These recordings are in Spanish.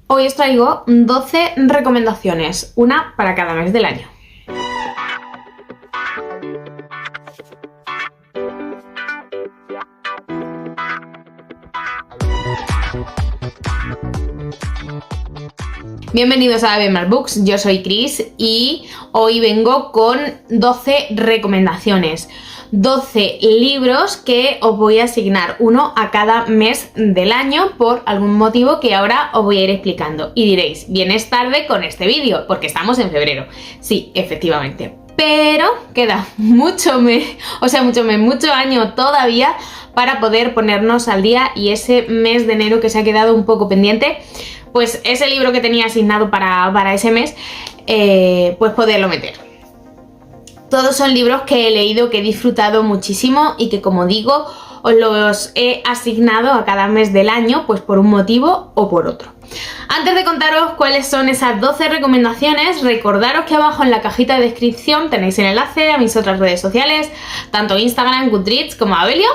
Hoy os traigo 12 recomendaciones, una para cada mes del año. Bienvenidos a Bemar Books, yo soy Chris y hoy vengo con 12 recomendaciones. 12 libros que os voy a asignar, uno a cada mes del año por algún motivo que ahora os voy a ir explicando. Y diréis, vienes tarde con este vídeo porque estamos en febrero. Sí, efectivamente. Pero queda mucho año todavía para poder ponernos al día, y ese mes de enero que se ha quedado un poco pendiente, pues ese libro que tenía asignado para ese mes, pues poderlo meter. Todos son libros que he leído, que he disfrutado muchísimo y que, como digo, os los he asignado a cada mes del año, pues por un motivo o por otro. Antes de contaros cuáles son esas 12 recomendaciones, recordaros que abajo en la cajita de descripción tenéis el enlace a mis otras redes sociales, tanto Instagram, Goodreads como Abelio.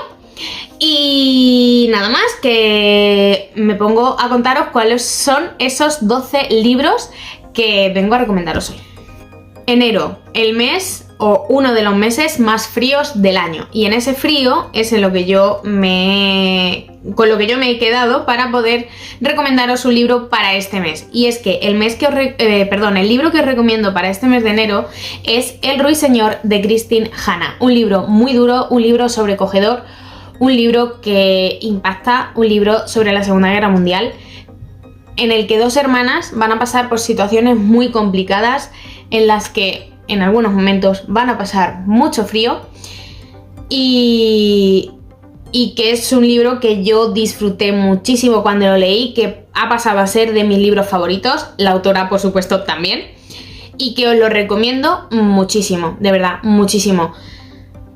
Y nada más, que me pongo a contaros cuáles son esos 12 libros que vengo a recomendaros hoy. Enero, el mes o uno de los meses más fríos del año, y en ese frío es con lo que yo me he quedado para poder recomendaros un libro para este mes. Y es que el libro que os recomiendo para este mes de enero es El Ruiseñor de Christine Hanna, un libro muy duro, un libro sobrecogedor, un libro que impacta, un libro sobre la Segunda Guerra Mundial, en el que dos hermanas van a pasar por situaciones muy complicadas, en las que en algunos momentos van a pasar mucho frío, y que es un libro que yo disfruté muchísimo cuando lo leí, que ha pasado a ser de mis libros favoritos, la autora por supuesto también, y que os lo recomiendo muchísimo, de verdad, muchísimo.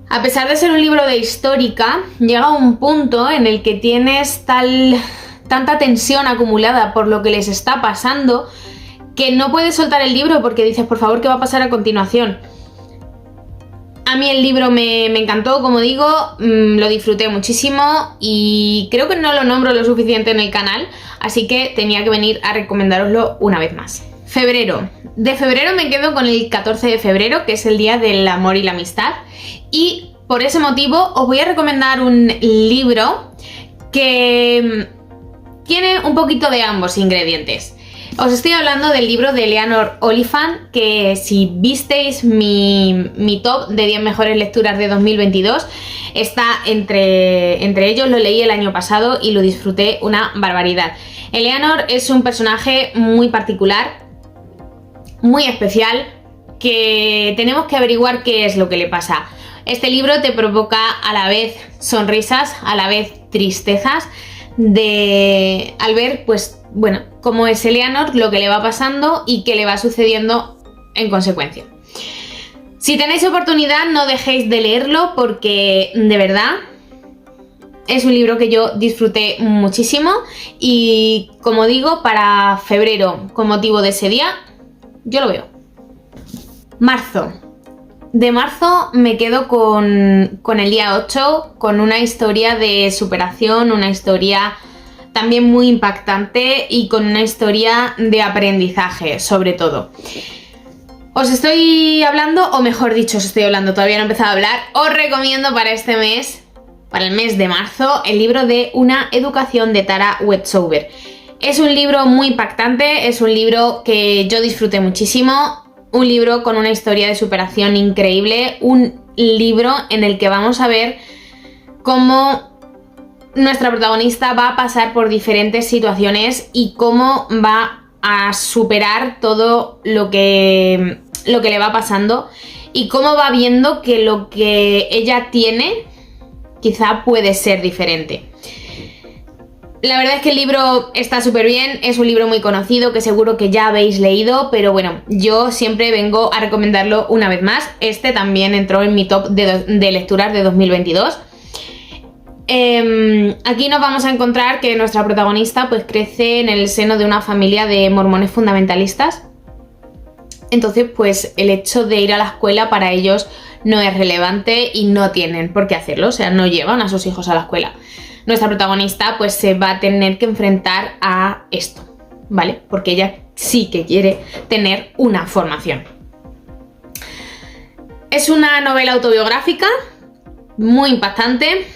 A pesar de ser un libro de histórica, llega un punto en el que tienes tanta tensión acumulada por lo que les está pasando, que no puedes soltar el libro porque dices, por favor, ¿qué va a pasar a continuación? A mí el libro me encantó, como digo, lo disfruté muchísimo y creo que no lo nombro lo suficiente en el canal, así que tenía que venir a recomendároslo una vez más. Febrero. De febrero me quedo con el 14 de febrero, que es el Día del Amor y la Amistad, y por ese motivo os voy a recomendar un libro que tiene un poquito de ambos ingredientes. Os estoy hablando del libro de Eleanor Oliphant, que si visteis mi top de 10 mejores lecturas de 2022, está entre ellos. Lo leí el año pasado y lo disfruté una barbaridad. Eleanor es un personaje muy particular, muy especial, que tenemos que averiguar qué es lo que le pasa. Este libro te provoca a la vez sonrisas, a la vez tristezas, al ver, pues, bueno, cómo es Eleanor, lo que le va pasando y qué le va sucediendo en consecuencia. Si tenéis oportunidad, no dejéis de leerlo porque, de verdad, es un libro que yo disfruté muchísimo y, como digo, para febrero, con motivo de ese día, yo lo veo. Marzo. De marzo me quedo con el día 8, con una historia de superación, una historia también muy impactante y con una historia de aprendizaje, sobre todo. Os estoy hablando, o mejor dicho, os estoy hablando, todavía no he empezado a hablar. Os recomiendo para este mes, para el mes de marzo, el libro de Una educación de Tara Westover. Es un libro muy impactante, es un libro que yo disfruté muchísimo, un libro con una historia de superación increíble, un libro en el que vamos a ver cómo nuestra protagonista va a pasar por diferentes situaciones y cómo va a superar todo lo que le va pasando, y cómo va viendo que lo que ella tiene quizá puede ser diferente. La verdad es que el libro está súper bien, es un libro muy conocido que seguro que ya habéis leído, pero bueno, yo siempre vengo a recomendarlo una vez más. Este también entró en mi top de lecturas de 2022. Aquí nos vamos a encontrar que nuestra protagonista pues crece en el seno de una familia de mormones fundamentalistas. Entonces, pues el hecho de ir a la escuela para ellos no es relevante y no tienen por qué hacerlo, o sea, no llevan a sus hijos a la escuela. Nuestra protagonista pues se va a tener que enfrentar a esto. ¿vale? Porque ella sí que quiere tener una formación. Es una novela autobiográfica muy impactante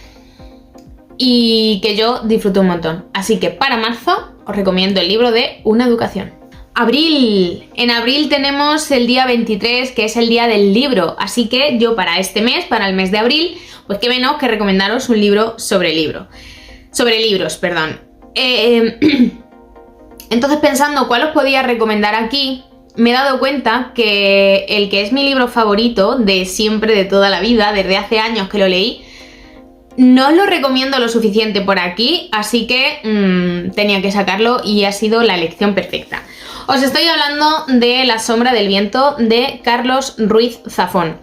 y que yo disfruto un montón. Así que para marzo os recomiendo el libro de Una educación. Abril. En abril tenemos el día 23, que es el día del libro. Así que yo para este mes, para el mes de abril, pues qué menos que recomendaros un libro sobre libros, perdón. Entonces, pensando cuál os podía recomendar aquí, me he dado cuenta que el que es mi libro favorito de siempre, de toda la vida, desde hace años que lo leí, no os lo recomiendo lo suficiente por aquí, así que tenía que sacarlo y ha sido la elección perfecta. Os estoy hablando de La sombra del viento de Carlos Ruiz Zafón.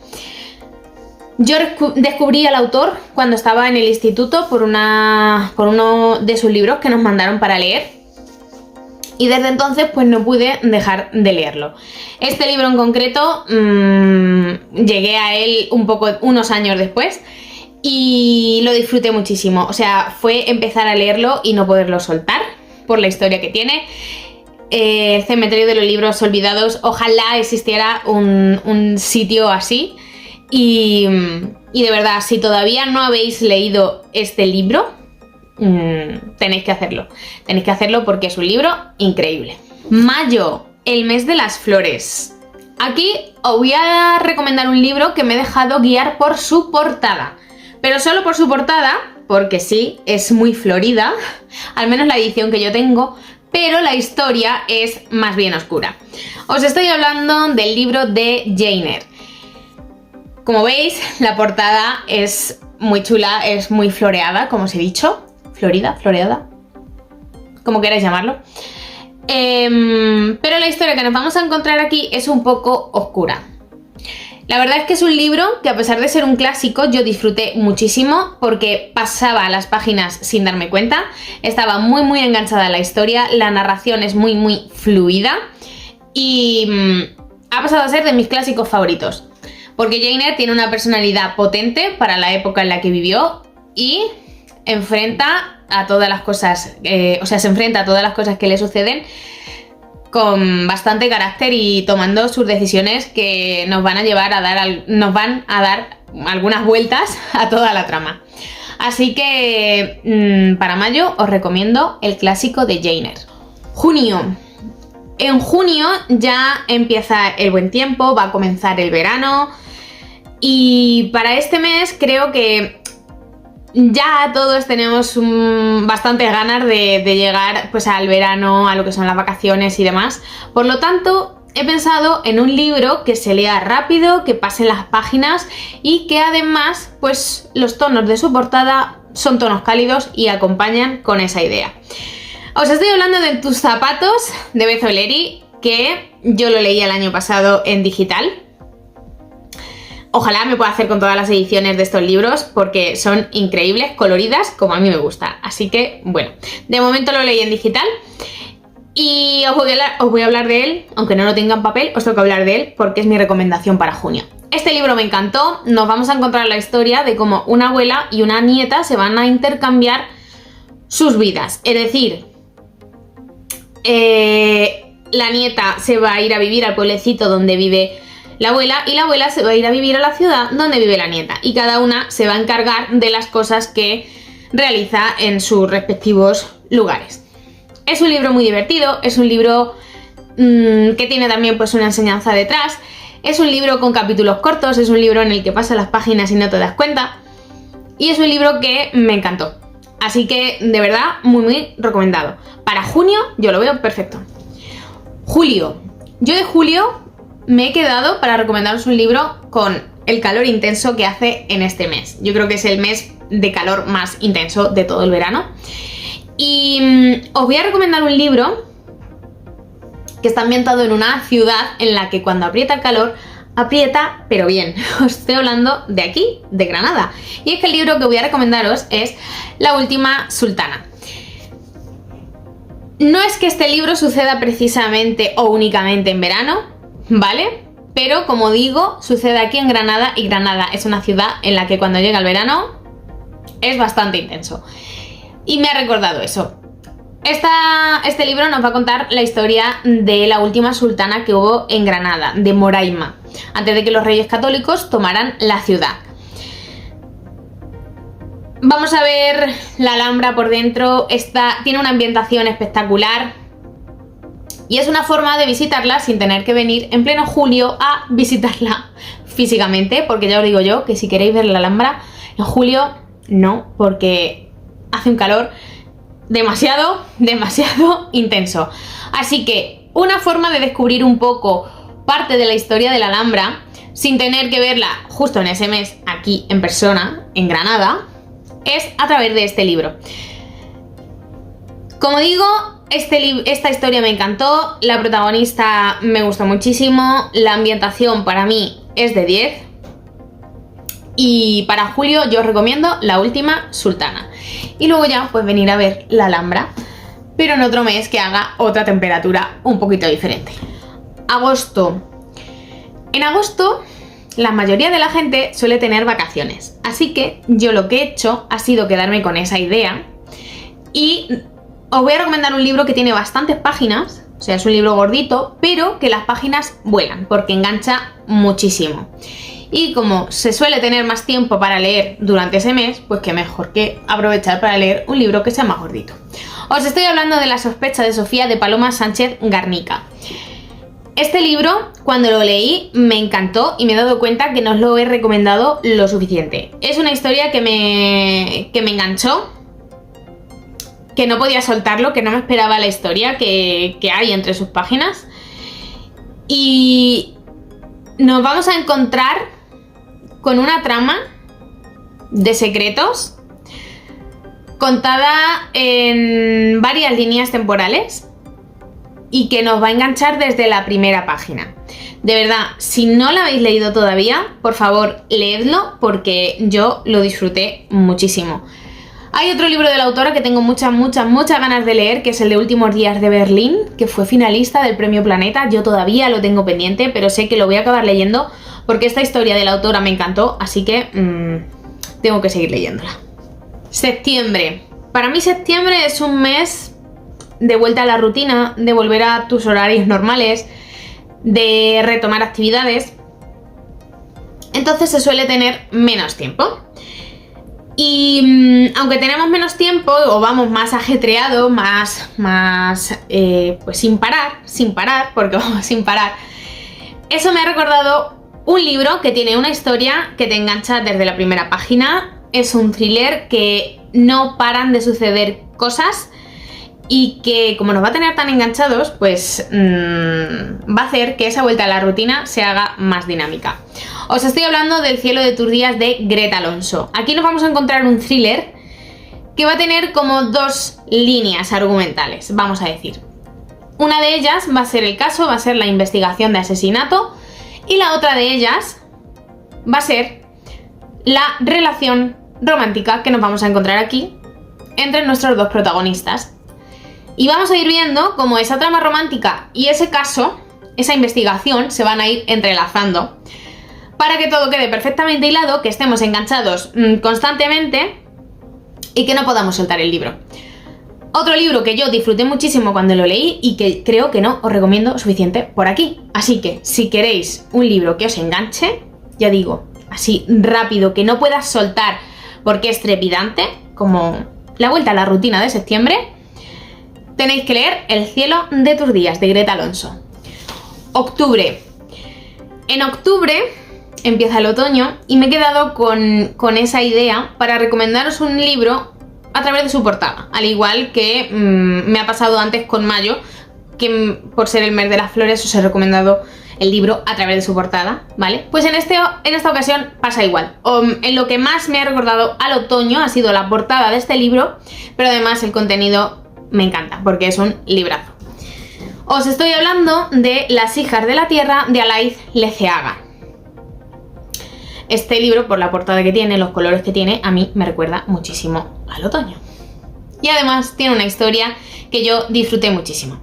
Yo descubrí al autor cuando estaba en el instituto por uno de sus libros que nos mandaron para leer. Y desde entonces pues no pude dejar de leerlo. Este libro en concreto llegué a él unos años después y lo disfruté muchísimo. O sea, fue empezar a leerlo y no poderlo soltar por la historia que tiene. El cementerio de los libros olvidados, ojalá existiera un sitio así. Y de verdad, si todavía no habéis leído este libro, tenéis que hacerlo. Tenéis que hacerlo porque es un libro increíble. Mayo, el mes de las flores. Aquí os voy a recomendar un libro que me he dejado guiar por su portada. Pero solo por su portada, porque sí, es muy florida, al menos la edición que yo tengo, pero la historia es más bien oscura. Os estoy hablando del libro de Jane Eyre. Como veis, la portada es muy chula, es muy floreada, como os he dicho. Floreada, como queráis llamarlo. Pero la historia que nos vamos a encontrar aquí es un poco oscura. La verdad es que es un libro que, a pesar de ser un clásico, yo disfruté muchísimo porque pasaba las páginas sin darme cuenta. Estaba muy enganchada en la historia, la narración es muy fluida y ha pasado a ser de mis clásicos favoritos. Porque Jane Eyre tiene una personalidad potente para la época en la que vivió y enfrenta a todas las cosas, se enfrenta a todas las cosas que le suceden con bastante carácter y tomando sus decisiones que nos van a llevar a dar algunas vueltas a toda la trama. Así que para mayo os recomiendo el clásico de Jane Eyre. Junio. En junio ya empieza el buen tiempo, va a comenzar el verano y para este mes creo que ya todos tenemos bastantes ganas de llegar pues al verano, a lo que son las vacaciones y demás. Por lo tanto, he pensado en un libro que se lea rápido, que pase las páginas y que además pues los tonos de su portada son tonos cálidos y acompañan con esa idea. Os estoy hablando de Tus zapatos, de Beth O'Leary, que yo lo leí el año pasado en digital. Ojalá me pueda hacer con todas las ediciones de estos libros porque son increíbles, coloridas, como a mí me gusta. Así que, bueno, de momento lo leí en digital y os voy a hablar de él, aunque no lo tenga en papel, os tengo que hablar de él porque es mi recomendación para junio. Este libro me encantó, nos vamos a encontrar la historia de cómo una abuela y una nieta se van a intercambiar sus vidas. Es decir, la nieta se va a ir a vivir al pueblecito donde vive la abuela y la abuela se va a ir a vivir a la ciudad donde vive la nieta y cada una se va a encargar de las cosas que realiza en sus respectivos lugares. Es un libro muy divertido, es un libro que tiene también pues una enseñanza detrás, es un libro con capítulos cortos, es un libro en el que pasas las páginas y no te das cuenta y es un libro que me encantó. Así que de verdad muy recomendado. Para junio yo lo veo perfecto. Julio. Yo de julio me he quedado para recomendaros un libro con el calor intenso que hace en este mes. Yo creo que es el mes de calor más intenso de todo el verano. Y os voy a recomendar un libro que está ambientado en una ciudad en la que cuando aprieta el calor, aprieta pero bien. Os estoy hablando de aquí, de Granada. Y es que el libro que voy a recomendaros es La última sultana. No es que este libro suceda precisamente o únicamente en verano, ¿vale? Pero como digo, sucede aquí en Granada y Granada es una ciudad en la que cuando llega el verano es bastante intenso. Y me ha recordado eso. Este libro nos va a contar la historia de la última sultana que hubo en Granada, de Moraima, antes de que los reyes católicos tomaran la ciudad. Vamos a ver la Alhambra por dentro. Tiene una ambientación espectacular y es una forma de visitarla sin tener que venir en pleno julio a visitarla físicamente, porque ya os digo yo que si queréis ver la Alhambra en julio, no, porque hace un calor demasiado intenso. Así que una forma de descubrir un poco parte de la historia de la Alhambra sin tener que verla justo en ese mes aquí en persona, en Granada, es a través de este libro. Como digo, esta historia me encantó, la protagonista me gustó muchísimo, la ambientación para mí es de 10 y para julio yo os recomiendo La última sultana. Y luego ya pues venir a ver la Alhambra, pero en otro mes que haga otra temperatura un poquito diferente. Agosto. En agosto la mayoría de la gente suele tener vacaciones, así que yo lo que he hecho ha sido quedarme con esa idea y os voy a recomendar un libro que tiene bastantes páginas, o sea, es un libro gordito, pero que las páginas vuelan porque engancha muchísimo. Y como se suele tener más tiempo para leer durante ese mes, pues qué mejor que aprovechar para leer un libro que sea más gordito. Os estoy hablando de La sospecha de Sofía, de Paloma Sánchez Garnica. Este libro, cuando lo leí, me encantó y me he dado cuenta que no os lo he recomendado lo suficiente. Es una historia que me enganchó, que no podía soltarlo, que no me esperaba la historia que hay entre sus páginas. Y nos vamos a encontrar con una trama de secretos contada en varias líneas temporales y que nos va a enganchar desde la primera página. De verdad, si no la habéis leído todavía, por favor, leedlo porque yo lo disfruté muchísimo. Hay otro libro de la autora que tengo muchas ganas de leer, que es el de Últimos días de Berlín, que fue finalista del Premio Planeta. Yo todavía lo tengo pendiente, pero sé que lo voy a acabar leyendo porque esta historia de la autora me encantó, así que tengo que seguir leyéndola. Septiembre. Para mí septiembre es un mes de vuelta a la rutina, de volver a tus horarios normales, de retomar actividades. Entonces se suele tener menos tiempo. Y aunque tenemos menos tiempo o vamos más ajetreados, pues sin parar, porque vamos sin parar, eso me ha recordado un libro que tiene una historia que te engancha desde la primera página. Es un thriller que no paran de suceder cosas y que, como nos va a tener tan enganchados, pues va a hacer que esa vuelta a la rutina se haga más dinámica. Os estoy hablando del cielo de tus días de Greta Alonso. Aquí nos vamos a encontrar un thriller que va a tener como dos líneas argumentales, vamos a decir. Una de ellas va a ser el caso, va a ser la investigación de asesinato, y la otra de ellas va a ser la relación romántica que nos vamos a encontrar aquí entre nuestros dos protagonistas. Y vamos a ir viendo cómo esa trama romántica y ese caso, esa investigación, se van a ir entrelazando para que todo quede perfectamente hilado, que estemos enganchados constantemente y que no podamos soltar el libro. Otro libro que yo disfruté muchísimo cuando lo leí y que creo que no os recomiendo suficiente por aquí. Así que si queréis un libro que os enganche, ya digo, así rápido, que no puedas soltar porque es trepidante, como la vuelta a la rutina de septiembre, tenéis que leer El cielo de tus días, de Greta Alonso. Octubre. En octubre empieza el otoño y me he quedado con esa idea para recomendaros un libro a través de su portada, al igual que me ha pasado antes con mayo, que por ser el mes de las flores os he recomendado el libro a través de su portada, ¿vale? Pues en esta ocasión pasa igual. En lo que más me ha recordado al otoño ha sido la portada de este libro, pero además el contenido me encanta porque es un librazo. Os estoy hablando de Las hijas de la tierra, de Alaíz Leceaga. Este libro, por la portada que tiene, los colores que tiene, a mí me recuerda muchísimo al otoño. Y además tiene una historia que yo disfruté muchísimo.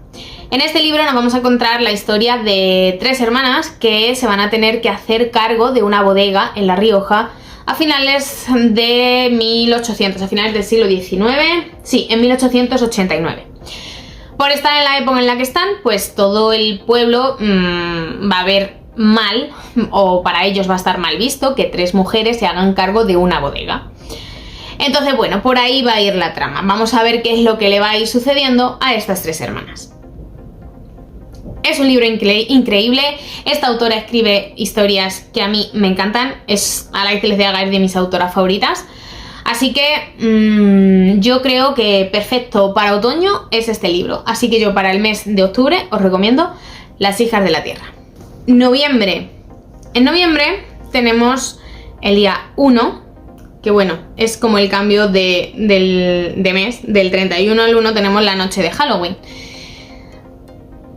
En este libro nos vamos a encontrar la historia de tres hermanas que se van a tener que hacer cargo de una bodega en La Rioja a finales de 1800, a finales del siglo XIX, sí, en 1889. Por estar en la época en la que están, pues todo el pueblo va a ver mal, o para ellos va a estar mal visto, que 3 mujeres se hagan cargo de una bodega. Entonces, bueno, por ahí va a ir la trama. Vamos a ver qué es lo que le va a ir sucediendo a estas 3 hermanas. Es un libro increíble. Esta autora escribe historias que a mí me encantan. A la que les Aga es de mis autoras favoritas. Así que yo creo que perfecto para otoño es este libro. Así que yo para el mes de octubre os recomiendo Las hijas de la tierra. Noviembre. En noviembre tenemos el día 1, que bueno, es como el cambio de mes. Del 31 al 1 tenemos la noche de Halloween.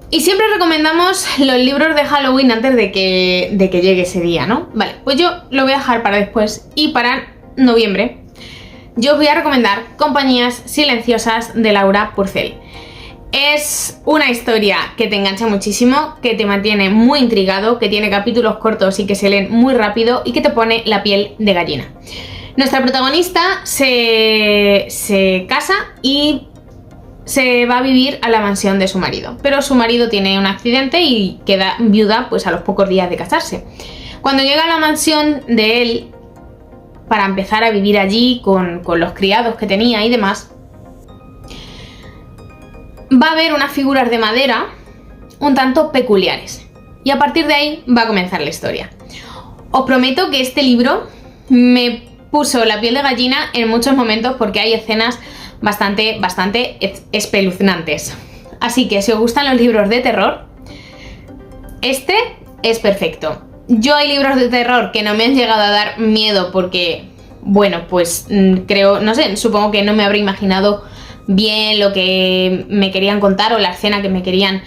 Y siempre recomendamos los libros de Halloween antes de que llegue ese día, ¿no? Vale, pues yo lo voy a dejar para después. Y para noviembre yo os voy a recomendar Compañías silenciosas de Laura Purcell. Es una historia que te engancha muchísimo, que te mantiene muy intrigado, que tiene capítulos cortos y que se leen muy rápido y que te pone la piel de gallina. Nuestra protagonista se casa y se va a vivir a la mansión de su marido, pero su marido tiene un accidente y queda viuda pues a los pocos días de casarse. Cuando llega a la mansión de él para empezar a vivir allí con los criados que tenía y demás, va a haber unas figuras de madera un tanto peculiares y a partir de ahí va a comenzar la historia. Os prometo que este libro me puso la piel de gallina en muchos momentos porque hay escenas bastante espeluznantes. Así que si os gustan los libros de terror, este es perfecto. Yo hay libros de terror que no me han llegado a dar miedo porque, bueno, pues creo, no sé, supongo que no me habré imaginado bien lo que me querían contar o la escena que me querían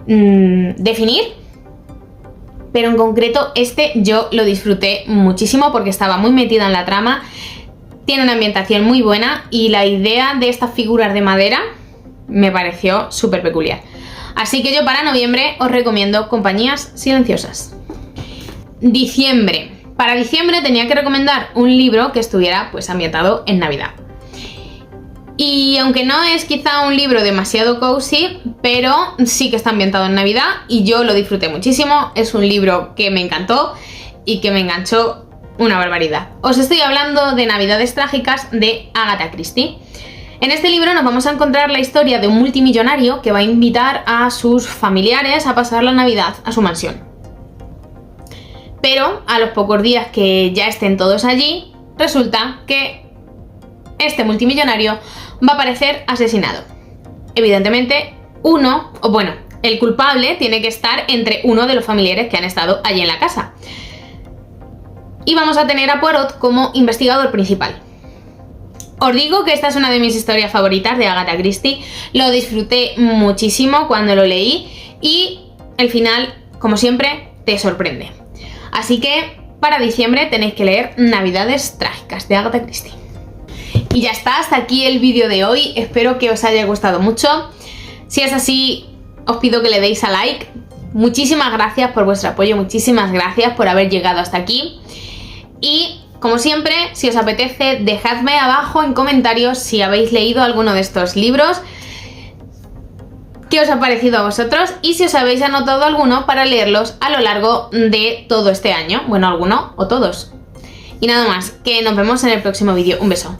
definir. Pero en concreto este yo lo disfruté muchísimo porque estaba muy metida en la trama. Tiene una ambientación muy buena y la idea de estas figuras de madera me pareció súper peculiar. Así que yo para noviembre os recomiendo Compañías silenciosas. Diciembre. Para diciembre tenía que recomendar un libro que estuviera pues ambientado en Navidad. Y aunque no es quizá un libro demasiado cozy, pero sí que está ambientado en Navidad y yo lo disfruté muchísimo. Es un libro que me encantó y que me enganchó una barbaridad. Os estoy hablando de Navidades trágicas de Agatha Christie. En este libro nos vamos a encontrar la historia de un multimillonario que va a invitar a sus familiares a pasar la Navidad a su mansión. Pero a los pocos días que ya estén todos allí, resulta que este multimillonario va a aparecer asesinado. Evidentemente, el culpable tiene que estar entre uno de los familiares que han estado allí en la casa. Y vamos a tener a Poirot como investigador principal. Os digo que esta es una de mis historias favoritas de Agatha Christie. Lo disfruté muchísimo cuando lo leí y el final, como siempre, te sorprende. Así que para diciembre tenéis que leer Navidades trágicas de Agatha Christie. Y ya está, hasta aquí el vídeo de hoy. Espero que os haya gustado mucho. Si es así, os pido que le deis a like. Muchísimas gracias por vuestro apoyo, muchísimas gracias por haber llegado hasta aquí. Y como siempre, si os apetece, dejadme abajo en comentarios si habéis leído alguno de estos libros, qué os ha parecido a vosotros y si os habéis anotado alguno para leerlos a lo largo de todo este año. Bueno, alguno o todos. Y nada más, que nos vemos en el próximo vídeo. Un beso.